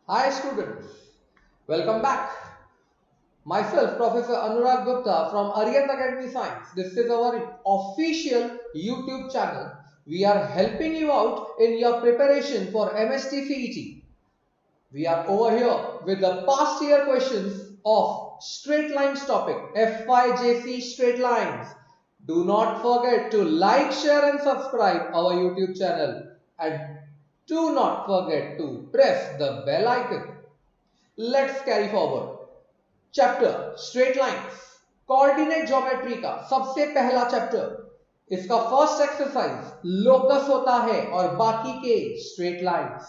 Hi students, welcome back. Myself, Professor Anurag Gupta from Aryan Academy Science. This is our official YouTube channel. We are helping you out in your preparation for MST CET. We are over here with the past year questions of straight lines topic, FYJC straight lines. Do not forget to like, share and subscribe our YouTube channel, and do not forget to press the bell icon. Let's carry forward. Chapter straight lines coordinate geometry का सबसे पहला chapter, इसका first exercise locus होता है और बाकी के straight lines.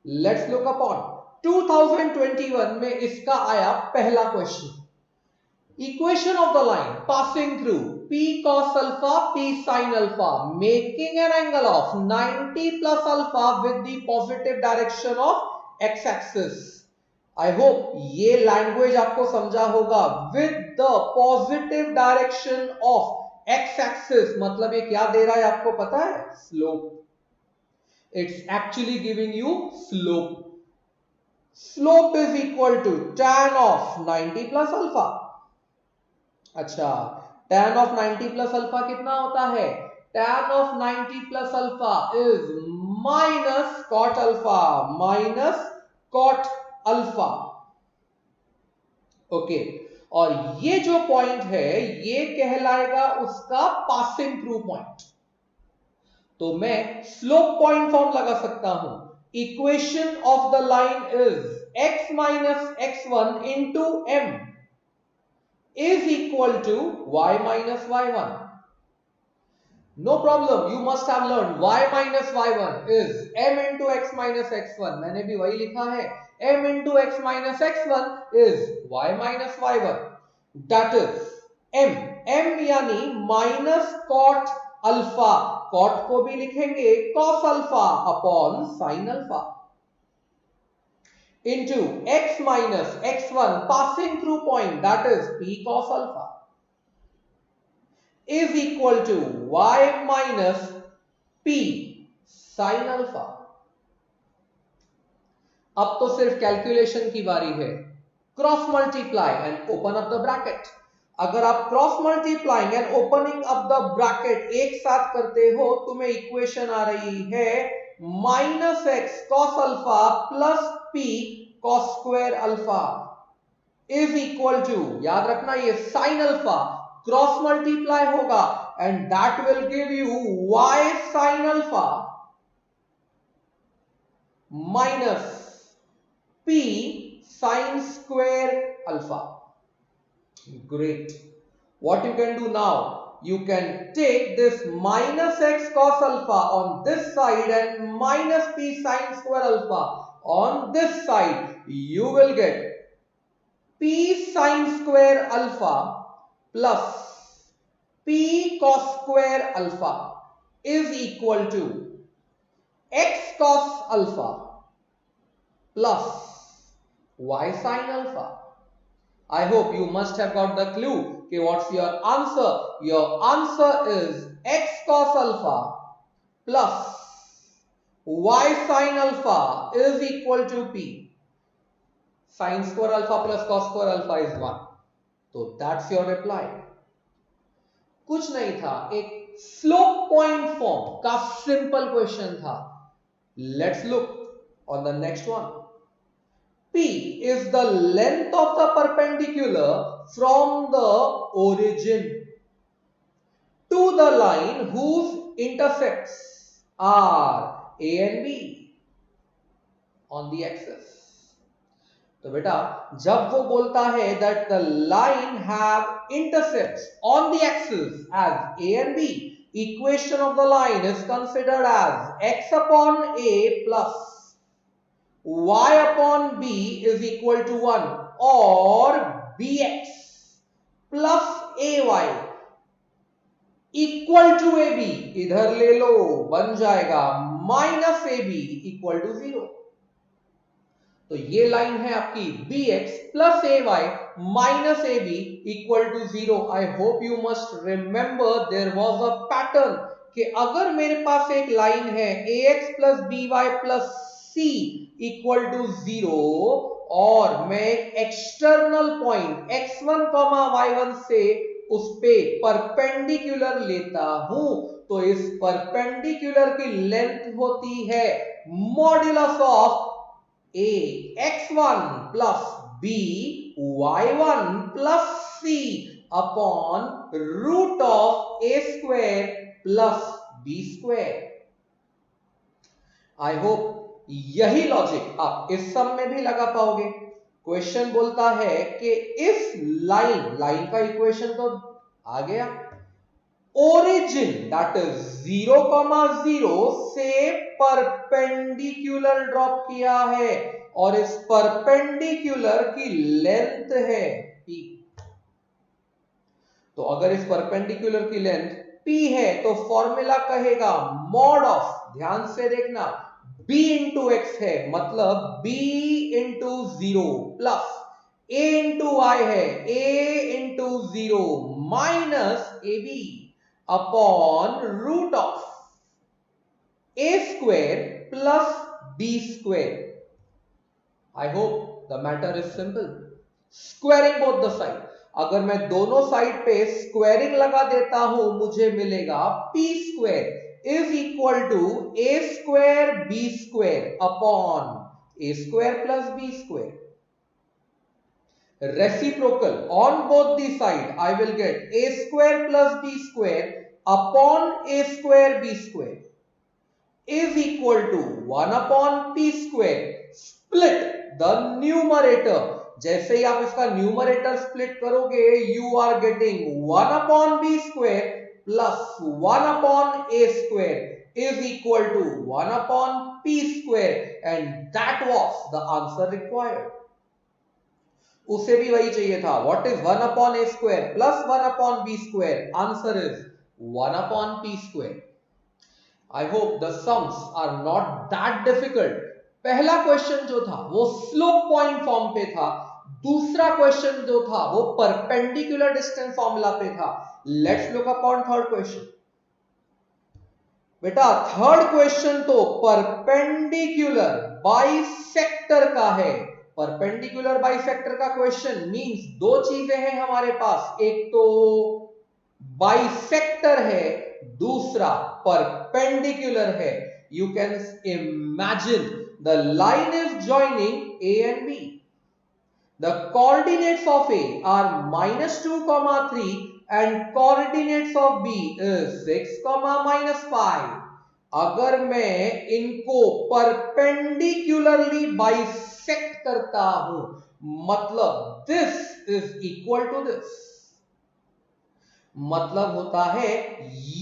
Let's look upon 2021 में इसका आया पहला question. Equation of the line passing through p cos alpha p sin alpha making an angle of 90 plus alpha with the positive direction of x axis. I hope ये language आपको समझा होगा. With the positive direction of x axis, मतलब ये क्या दे रहा है आपको पता है? Slope. It's actually giving you slope. Slope is equal to tan of 90 plus alpha. अच्छा, tan ऑफ 90 प्लस अल्फा कितना होता है? tan of 90 plus alpha is minus cot alpha, minus cot alpha. Okay, और ये जो पॉइंट है ये कहलाएगा उसका पासिंग थ्रू पॉइंट. तो मैं स्लोप पॉइंट फॉर्म लगा सकता हूं. Equation of the line is x minus x1 into m is equal to y minus y1. No problem, you must have learned y minus y1 is m into x minus x1. मैंने भी वही लिखा है. m into x minus x1 is y minus y1. That is m यानी minus cot alpha. cot को भी लिखेंगे cos alpha upon sin alpha into x minus x1 passing through point, that is p cos alpha, is equal to y minus p sin alpha. अब तो सिर्फ calculation की बारी है. Cross multiply and open up the bracket. अगर आप cross multiplying and opening up the bracket एक साथ करते हो, तुम्हें इक्वेशन आ रही है minus x cos alpha plus p cos square alpha is equal to, याद रखना ये साइन अल्फा क्रॉस मल्टीप्लाई होगा and that will give you y sin alpha minus p sin square alpha. Great. What you can do now? You can take this minus x cos alpha on this side and minus p sin square alpha on this side. You will get p sin square alpha plus p cos square alpha is equal to x cos alpha plus y sin alpha. I hope you must have got the clue. Okay, what's your answer? Your answer is x cos alpha plus y sin alpha is equal to p. Sin square alpha plus cos square alpha is 1. So that's your reply. कुछ नहीं था, एक slope point form का simple question था. Let's look on the next one. P is the length of the perpendicular from the origin to the line whose intercepts are A and B on the axis. तो बेटा जब वो बोलता है that the line have intercepts on the axis as A and B, equation of the line is considered as x upon A plus y upon b is equal to 1 or bx plus ay equal to ab. इधर ले लो, बन जाएगा minus ab equal to 0. तो ये line है आपकी bx plus ay minus ab equal to 0. I hope you must remember there was a pattern कि अगर मेरे पास एक लाइन है ax plus by plus C equal to 0 और मैं एक एक्सटर्नल पॉइंट x1, y1 से उस पे परपेंडिकुलर लेता हूं, तो इस परपेंडिकुलर की लेंथ होती है modulus of a x1 plus b y1 plus c upon root of a square plus b square. I hope यही लॉजिक आप इस सम में भी लगा पाओगे। क्वेश्चन बोलता है कि इस लाइन का इक्वेशन तो आ गया, ओरिजिन दैट इज 0,0 से परपेंडिकुलर ड्रॉप किया है और इस परपेंडिकुलर की लेंथ है p। तो अगर इस परपेंडिकुलर की लेंथ p है तो फॉर्मूला कहेगा मॉड ऑफ, ध्यान से देखना, b इंटू एक्स है, मतलब b into 0 plus a into i है, a into 0 minus a b upon root of a square plus b square. I hope the matter is simple. Squaring both the side, अगर मैं दोनों side पे squaring लगा देता हूं मुझे मिलेगा p square is equal to a square b square upon a square plus b square. Reciprocal on both the side I will get a square plus b square upon a square b square is equal to 1 upon p square. Split the numerator. जैसे ही आप इसका numerator split करोगे you are getting 1 upon b square plus 1 upon a square is equal to 1 upon p square and that was the answer required. उसे भी वही चाहिए था, what is 1 upon a square plus 1 upon b square? Answer is 1 upon p square. I hope the sums are not that difficult. पहला question जो था वो slope point form पे था, दूसरा क्वेश्चन जो था वो परपेंडिकुलर डिस्टेंस फॉर्मूला पे था। Let's look upon third question. बेटा थर्ड क्वेश्चन तो परपेंडिकुलर बाइसेक्टर का है। परपेंडिकुलर बाइसेक्टर का क्वेश्चन मींस दो चीजें हैं हमारे पास, एक तो बाइसेक्टर है, दूसरा परपेंडिकुलर है। You can imagine the line is joining A and B. The coordinates of A are -2, 3 and coordinates of B is 6, -5. अगर मैं इनको परपेंडिकुलरली बाइसेक्ट करता हूं मतलब this is equal to this, मतलब होता है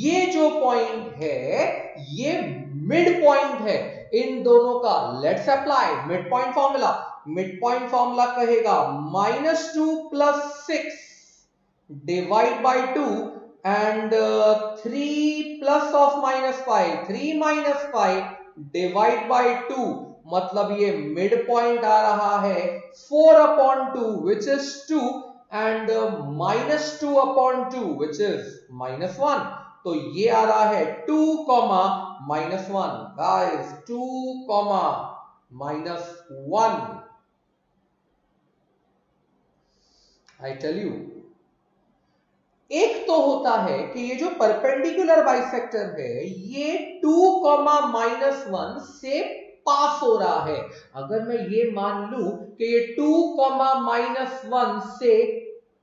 ये जो पॉइंट है ये मिड पॉइंट है इन दोनों का। Let's apply mid point formula. Mid point formula कहेगा -2 + 6 divide by 2 and 3 plus of -5, 3 - 5 divide by 2, मतलब ये मिड पॉइंट आ रहा है 4/2 which is 2 and -2 upon 2 which is -1, तो ये आ रहा है 2, -1 guys, 2, -1। I tell you, एक तो होता है कि ये जो परपेंडिकुलर बाइसेक्टर है ये 2, -1 से पास हो रहा है। अगर मैं ये मान लूं कि ये 2, -1 से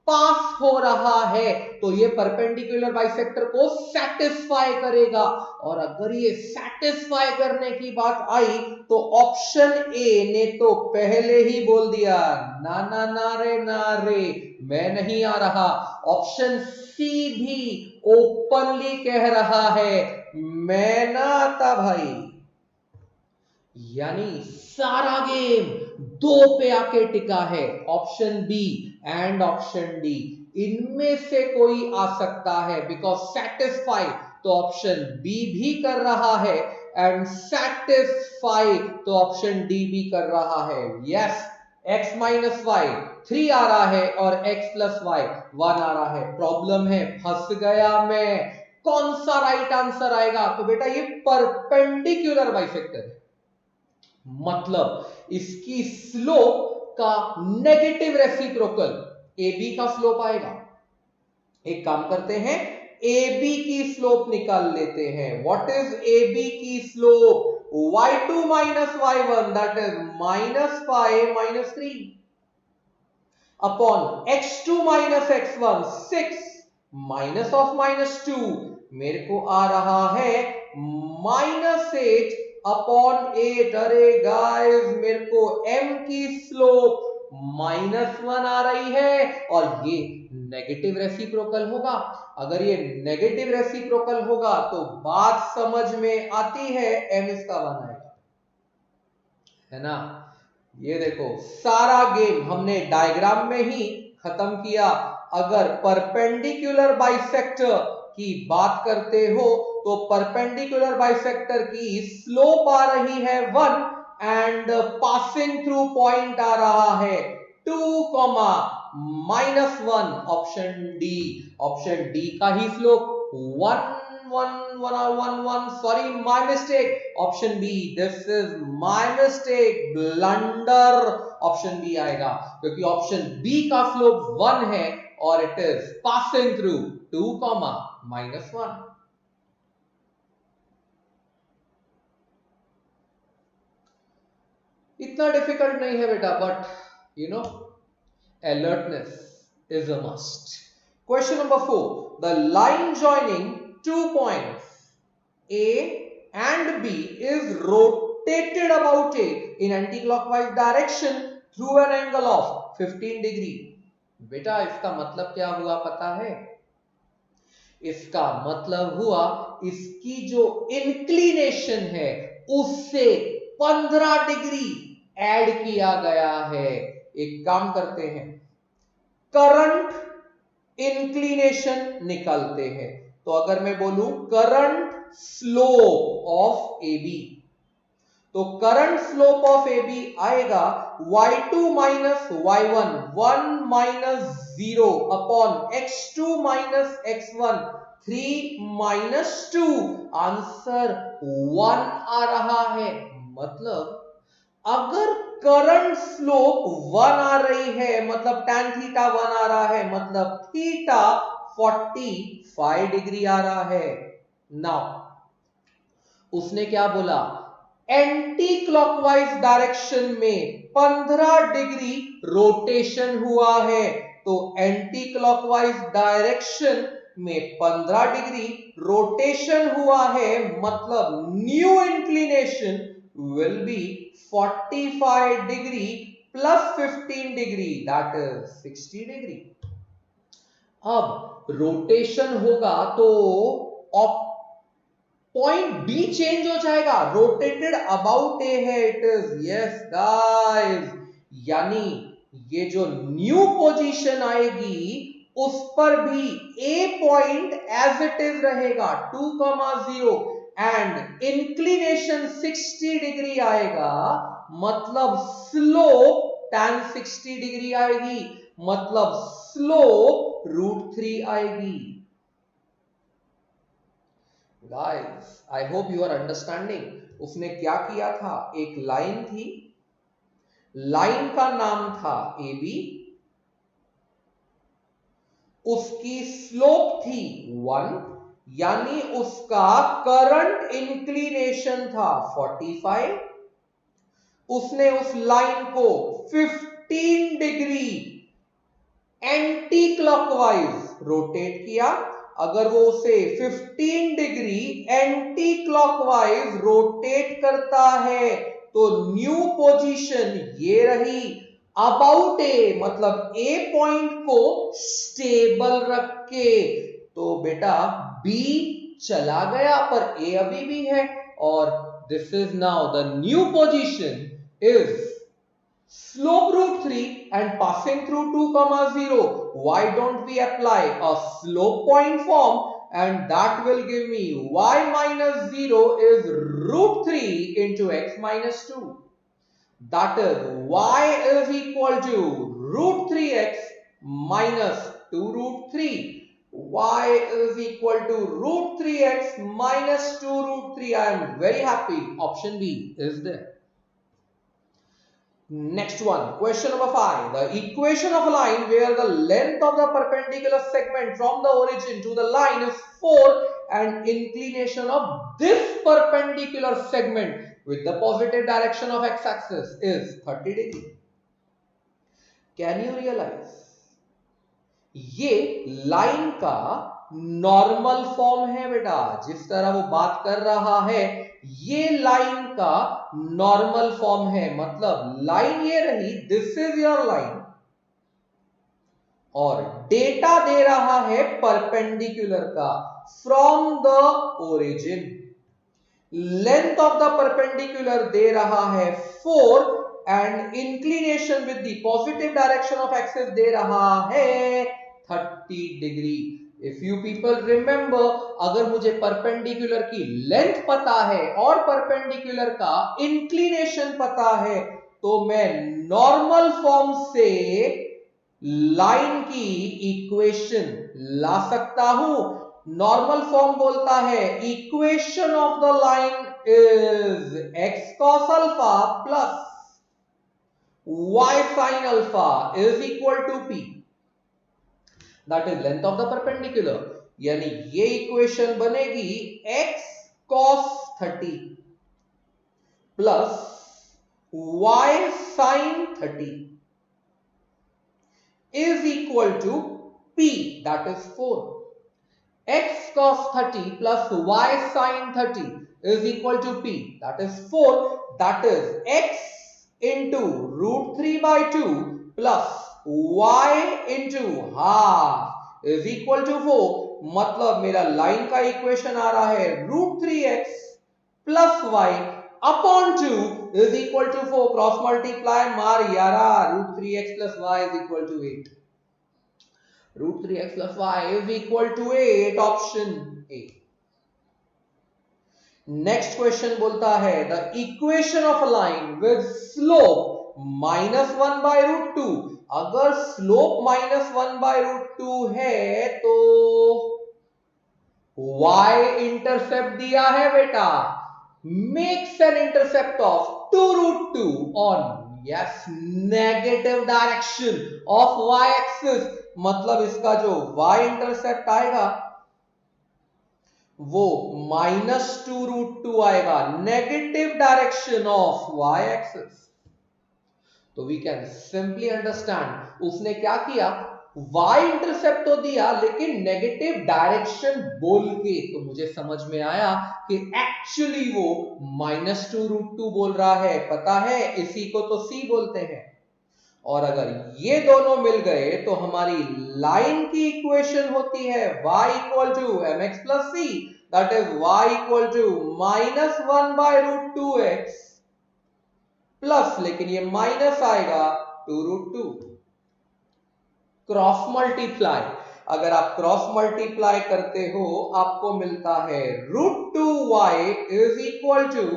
पास हो रहा है तो ये परपेंडिकुलर बाइसेक्टर को सैटिस्फाई करेगा, और अगर ये सैटिस्फाई करने की बात आई तो ऑप्शन ए ने तो पहले ही बोल दिया ना ना ना रे मैं नहीं आ रहा। ऑप्शन सी भी ओपनली कह रहा है मैं ना आता भाई। यानी सारा गेम दो पे आके टिका है, option B and option D, इनमें से कोई आ सकता है बिकॉज सैटिस्फाई तो ऑप्शन बी भी कर रहा है एंड सैटिस्फाई तो ऑप्शन डी भी कर रहा है। यस, x - y 3 आ रहा है और x + y 1 आ रहा है। प्रॉब्लम है, फंस गया मैं, कौन सा राइट आंसर आएगा? तो बेटा ये परपेंडिकुलर बाइसेक्टर है। मतलब इसकी स्लोप का नेगेटिव रेसिप्रोकल AB का स्लोप आएगा। एक काम करते हैं, AB की स्लोप निकाल लेते हैं। व्हाट इज AB की slope? y2 minus y1, that is minus 5 minus 3 upon x2 minus x1, 6 minus of minus 2, मेरे को आ रहा है -8 अपॉन 8। अरे गाइस, मेरे को m की स्लोप -1 आ रही है और ये नेगेटिव रेसिप्रोकल होगा। अगर ये नेगेटिव रेसिप्रोकल होगा तो बात समझ में आती है, m इसका 1 आएगा, है ना। ये देखो, सारा गेम हमने डायग्राम में ही खत्म किया। अगर परपेंडिकुलर बाइसेक्टर की बात करते हो तो परपेंडिकुलर बाइसेक्टर की स्लोप आ रही है 1 एंड पासिंग थ्रू पॉइंट आ रहा है 2, -1। ऑप्शन डी का ही slope 1 1 sorry, my mistake. Option B, this is my mistake, blunder. Option B आएगा क्योंकि ऑप्शन बी का स्लोप 1 है और इट इज पासिंग थ्रू 2, -1। इतना डिफिकल्ट नहीं है बेटा, but you know, alertness is a must. Question number 4. The line joining 2 points A and B is rotated about A in anti-clockwise direction through an angle of 15 degree. बेटा, इसका मतलब क्या हुआ पता है? इसका मतलब हुआ इसकी जो इंक्लिनेशन है उससे 15 डिग्री ऐड किया गया है। एक काम करते हैं, करंट इंक्लिनेशन निकालते हैं। तो अगर मैं बोलूं करंट स्लोप ऑफ AB, तो करंट स्लोप ऑफ AB आएगा y2 minus y1, 1 minus 0 upon x2 minus x1, 3 minus 2। Answer 1 आ रहा है। मतलब अगर करंट स्लोप 1 आ रही है, मतलब tan थीटा 1 आ रहा है, मतलब थीटा 45 डिग्री आ रहा है। नाउ उसने क्या बोला? एंटी क्लॉकवाइज डायरेक्शन में 15 डिग्री रोटेशन हुआ है। तो एंटी क्लॉकवाइज डायरेक्शन में 15 डिग्री रोटेशन हुआ है, मतलब new inclination will be 45 degree plus 15 degree, that is 60 degree. अब रोटेशन होगा तो पॉइंट बी चेंज हो जाएगा। रोटेटेड अबाउट ए है, इट इज यस गाइस, यानी ये जो न्यू पोजीशन आएगी उस पर भी ए पॉइंट एज इट इज रहेगा 2, 0 एंड इंक्लिनेशन 60 डिग्री आएगा, मतलब स्लोप tan 60 डिग्री आएगी, मतलब स्लोप √3 आएगी। Guys, I hope you are understanding. उसने क्या किया था? एक लाइन थी, लाइन का नाम था AB, उसकी स्लोप थी 1, यानी उसका करंट इंक्लिनेशन था 45। उसने उस लाइन को 15 डिग्री एंटी क्लॉकवाइज रोटेट किया। अगर वो उसे 15 डिग्री एंटी क्लॉकवाइज रोटेट करता है तो न्यू पोजीशन ये रही अबाउट ए, मतलब ए पॉइंट को स्टेबल रख के। तो बेटा बी चला गया पर ए अभी भी है, और this is now the new position is slope √3 and passing through 2, 0. Why don't we apply a slope point form, and that will give me y minus 0 is √3 into x minus 2. That is y is equal to √3x minus 2 √3. Y is equal to √3x minus 2 √3. I am very happy. Option B is there. Next one, question number 5. The equation of a line where the length of the perpendicular segment from the origin to the line is 4 and inclination of this perpendicular segment with the positive direction of x-axis is 30 degree. Can you realize ये line का normal form है बेटा, जिस तरह वो बात कर रहा है ये लाइन का नॉर्मल फॉर्म है, मतलब लाइन ये रही, दिस इज योर लाइन और डेटा दे रहा है परपेंडिकुलर का from the origin, length of the perpendicular दे रहा है 4 and inclination with the positive direction of axis दे रहा है 30 degree. If you people remember, अगर मुझे परपेंडिकुलर की लेंथ पता है और परपेंडिकुलर का इंक्लिनेशन पता है तो मैं नॉर्मल फॉर्म से लाइन की इक्वेशन ला सकता हूं. नॉर्मल फॉर्म बोलता है equation of the line is x cos alpha plus y sin alpha is equal to p. That is length of the perpendicular. यानी ये इक्वेशन बनेगी x cos 30 plus y sin 30 is equal to p, that is 4. X cos 30 plus y sin 30 is equal to p, that is 4. That is x into root 3 by 2 plus y into half is equal to 4. मतलब मेरा line का equation आ रहा है √3x plus y upon 2 is equal to 4. Cross multiply मार यारा, √3x plus y is equal to 8. √3x plus y is equal to 8, option A. Next question बोलता है the equation of a line with slope -1 by √2. अगर slope -1 by √2 है तो y intercept दिया है बेटा, makes an intercept of 2√2 on yes negative direction of y axis. मतलब इसका जो y इंटरसेप्ट आएगा वो -2√2 आएगा, negative direction of y axis. तो वी कैन सिंपली अंडरस्टैंड उसने क्या किया, y इंटरसेप्ट तो दिया लेकिन नेगेटिव डायरेक्शन बोल के, तो मुझे समझ में आया कि एक्चुअली वो -2√2 बोल रहा है. पता है इसी को तो c बोलते हैं. और अगर ये दोनों मिल गए तो हमारी लाइन की इक्वेशन होती है y equal to mx plus c, that is y equal to -1 by √2x plus, लेकिन ये माइनस आएगा 2√2. क्रॉस मल्टीप्लाई, अगर आप क्रॉस मल्टीप्लाई करते हो आपको मिलता है √2y is equal to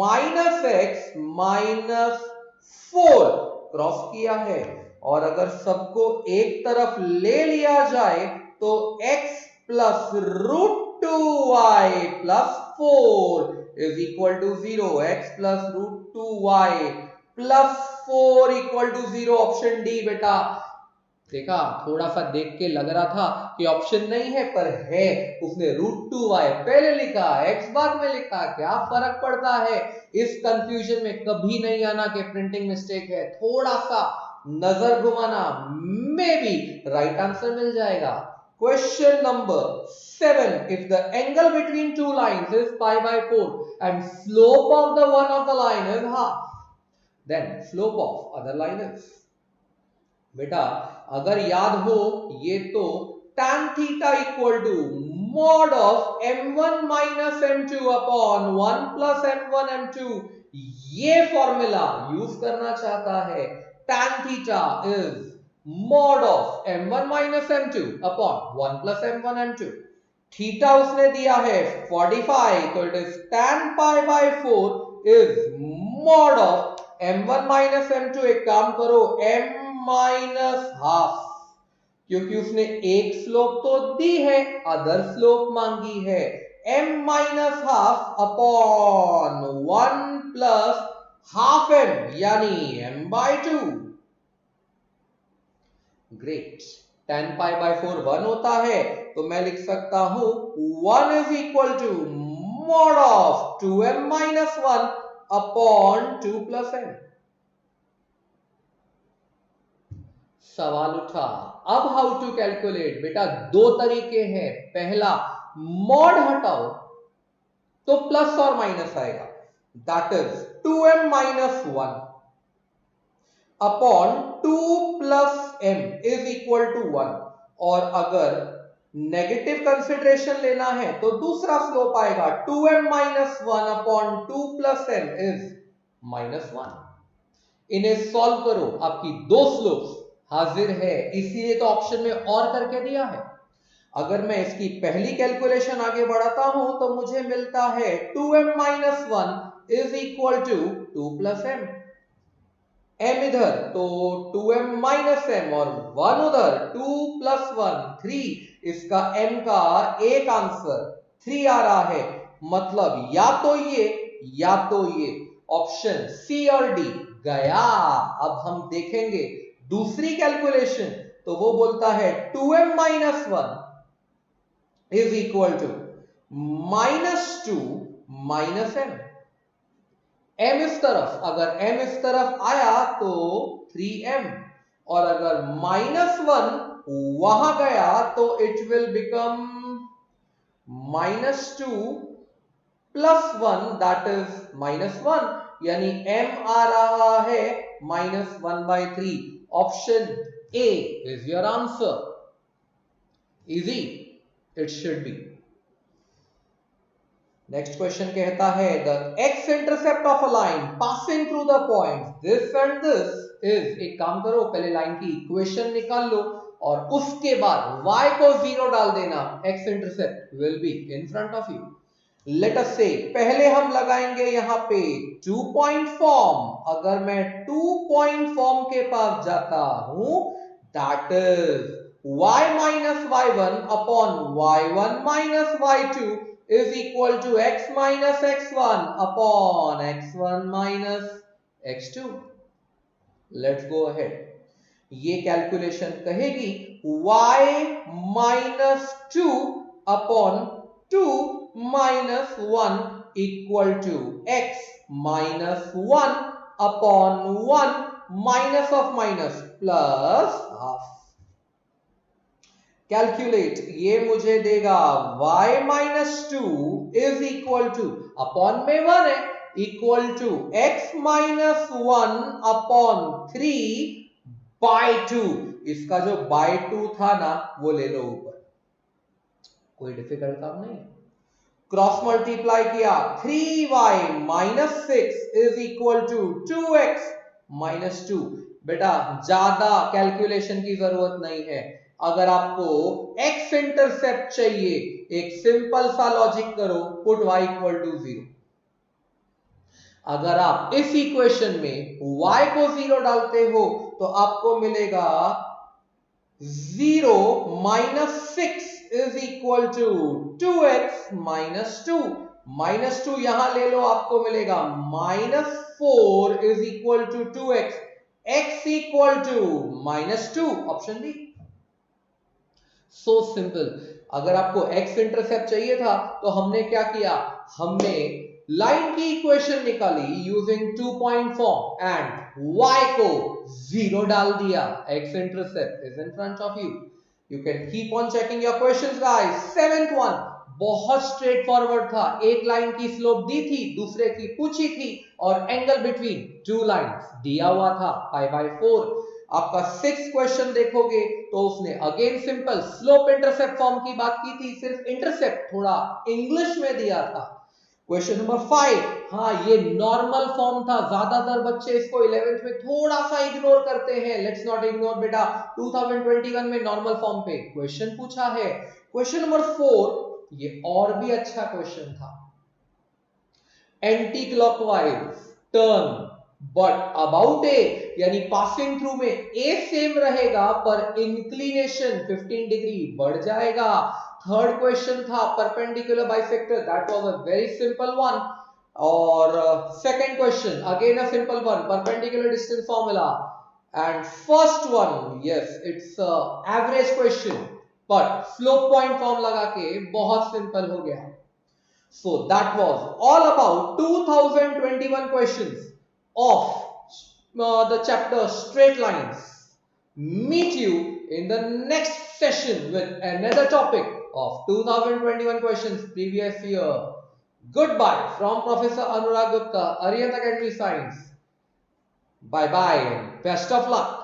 -x -4. Cross किया है और अगर सबको एक तरफ ले लिया जाए तो x plus √2y plus 4 is equal to 0. x plus √2y plus 4 equal to 0. Option D बेटा. देखा, थोड़ा सा देख के लग रहा था कि ऑप्शन नहीं है पर है. उसने √2y पहले लिखा, x बाद में लिखा, क्या फर्क पड़ता है. इस कंफ्यूजन में कभी नहीं आना कि प्रिंटिंग मिस्टेक है. थोड़ा सा नजर घुमाना, मे बी राइट आंसर मिल जाएगा. Question number 7. If the angle between two lines is pi by 4 and slope of the one of the line is half, then slope of other line is. बेटा अगर याद हो ये तो tan theta equal to mod of m1 minus m2 upon 1 plus m1 m2, ये formula use करना चाहता है. tan theta is mod of m1 minus m2 upon 1 plus m1 m2. Theta उसने दिया है 45, तो it is tan pi by 4 is mod of m1 minus m2. एक काम करो m minus half, क्योंकि उसने एक स्लोप तो दी है, अदर स्लोप मांगी है. m minus half upon 1 plus half m यानी m/2। Great. tan pi by 4 1 होता है, तो मैं लिख सकता हूं 1 is equal to mod of 2m minus 1 upon 2 plus m। सवाल उठा, अब हाउ टू कैलकुलेट। बेटा दो तरीके हैं, पहला मॉड हटाओ तो प्लस और माइनस आएगा, that is 2m minus 1 upon 2 plus m is equal to 1। और अगर नेगेटिव कंसिडरेशन लेना है तो दूसरा स्लोप आएगा 2m minus 1 upon 2 plus m is -1। इन्हें सॉल्व करो, आपकी दो स्लोप्स हाजिर है, इसीलिए तो ऑप्शन में और करके दिया है। अगर मैं इसकी पहली कैलकुलेशन आगे बढ़ाता हूं तो मुझे मिलता है 2m minus 1 is equal to 2 plus m। m इधर तो 2m minus m और 1 उधर, 2 plus 1 3। इसका m का एक आंसर 3 आ रहा है, मतलब या तो ये या तो ये, ऑप्शन सी और डी गया। अब हम देखेंगे दूसरी कैलकुलेशन, तो वो बोलता है 2m minus 1 is equal to -2 minus m। m इस तरफ, अगर m इस तरफ आया तो 3m, और अगर -1 वहां गया तो it will become -2 plus 1 that is -1, यानी m आ रहा है -1/3। Option A is your answer. Easy it should be. Next question कहता है the x intercept of a line passing through the point this and this is. एक काम करो, पहले line की इक्वेशन निकाल लो और उसके बाद y को 0 डाल देना, x intercept will be in front of you. Let us से पहले हम लगाएंगे यहां पे 2 पॉइंट फॉर्म। अगर मैं 2 पॉइंट फॉर्म के पास जाता हूं, that is y minus y1 upon y1 minus y2 is equal to x minus x1 upon x1 minus x2। Let's go ahead। ये कैलकुलेशन कहेगी y minus 2 upon 2 minus 1 equal to x minus 1 upon 1 minus of minus plus half। Calculate, ये मुझे देगा y minus 2 is equal to, upon में 1 है, equal to x minus 1 upon 3 by 2। इसका जो by 2 था ना वो ले लो ऊपर, कोई डिफिकल्ट काम नहीं है। क्रॉस मल्टीप्लाई किया, 3y minus 6 is equal to 2x minus 2। बेटा ज्यादा कैलकुलेशन की जरूरत नहीं है, अगर आपको x इंटरसेप्ट चाहिए एक सिंपल सा लॉजिक करो, पुट y इक्वल टू 0। अगर आप इस इक्वेशन में y को 0 डालते हो तो आपको मिलेगा 0 minus 6 is equal to 2x minus 2। Minus 2 यहां ले लो, आपको मिलेगा -4 is equal to 2x, x equal to -2, option D. So simple. अगर आपको x इंटरसेप्ट चाहिए था तो हमने क्या किया, हमने लाइन की इक्वेशन निकाली using 2 point form and y को 0 डाल दिया, x intercept is in front of you. You can keep on checking your questions guys. Seventh one बहुत स्ट्रेट फॉरवर्ड था, एक लाइन की स्लोप दी थी, दूसरे की पूछी थी और एंगल बिटवीन टू लाइंस दिया हुआ था π/4। आपका 6th क्वेश्चन देखोगे तो उसने again simple slope intercept form की बात की थी, सिर्फ इंटरसेप्ट थोड़ा इंग्लिश में दिया था। क्वेश्चन नंबर 5, हाँ ये नॉर्मल फॉर्म था, ज्यादातर बच्चे इसको 11th में थोड़ा सा इग्नोर करते हैं। लेट्स नॉट इग्नोर बेटा, 2021 में नॉर्मल फॉर्म पे क्वेश्चन पूछा है। क्वेश्चन नंबर 4 ये और भी अच्छा क्वेश्चन था। Anti clockwise turn but about a, यानी पासिंग थ्रू में ए सेम रहेगा पर इंक्लिनेशन 15 डिग्री बढ़ जाएगा। थर्ड क्वेश्चन था perpendicular bisector, that was a very simple one. Or second question, again a simple one, perpendicular distance formula. And first one, yes, it's average question, but slope point form लगा के बहुत simple हो गया. So that was all about 2021 questions of the chapter straight lines. Meet you in the next session with another topic of 2021 questions previous year. Goodbye from Professor Anurag Gupta, Arihant Academy Science. Bye bye and best of luck.